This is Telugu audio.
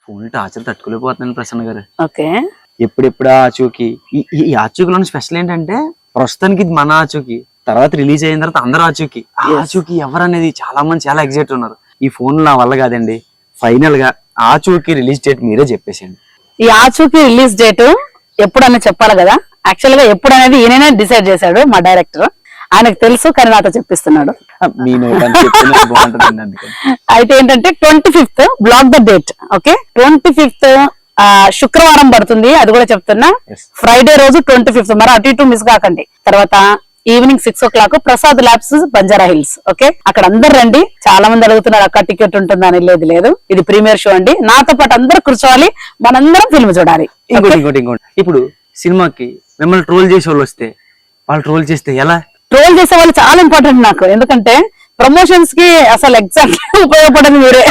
ఫోన్ టార్చర్ తట్టుకోలేకపోతున్నాను ప్రసన్న గారు. ఓకే, ఎప్పుడెప్పుడు ఆచూకి ఈ ఆచూకీలోని స్పెషల్ ఏంటంటే ప్రస్తుతానికి ఇది మన ఆచూకీ, తర్వాత రిలీజ్ అయిన తర్వాత అందరూ ఆచూకీ. ఆచూకీ ఎవరనేది చాలా మంది చాలా ఎగ్జైట్ ఉన్నారు. ఈ ఫోన్ నా వల్ల కాదండి, ఫైనల్ గా ఆచూకీ రిలీజ్ డేట్ మీరే చెప్పేసేయండి. ఈ ఆచూకీ రిలీజ్ డేట్ ఎప్పుడన్నా చెప్పాలి కదా. యాక్చువల్ గా ఎప్పుడు అనేది ఈయననే డిసైడ్ చేశాడు మా డైరెక్టర్. ఆయనకు తెలుసు కానీ నాతో చెప్పిస్తున్నాడు. మీ నోట్ అని చెప్తే బాగుంటుందండి. అందుకని అయితే ఏంటంటే 25th black the date. Okay, 25th శుక్రవారం పడుతుంది, అది కూడా చెప్తున్నా. ఫ్రైడే రోజు 25th, మరి అటు ఇటు మిస్ కాకండి. తర్వాత evening 6 o'clock Prasad labs Banjara hills. Okay, అక్కడ అందరు రండి. చాలా మంది అడుగుతున్నారు అక్క టికెట్ ఉంటుందని. లేదు, ఇది ప్రీమియర్ షో అండి. నాతో పాటు అందరూ కూర్చోవాలి, మనందరం ఫిల్మ్ చూడాలి. ఇంకోటి ఇప్పుడు సినిమాకి మిమ్మల్ని ట్రోల్ చేసే వాళ్ళు వస్తే, వాళ్ళు ట్రోల్ చేస్తే ఎలా? ట్రోల్ చేసే వాళ్ళు చాలా ఇంపార్టెంట్ నాకు, ఎందుకంటే ప్రమోషన్స్ కి అసలు ఎగ్జాక్ట్ ఉపయోగపడదు మీరే.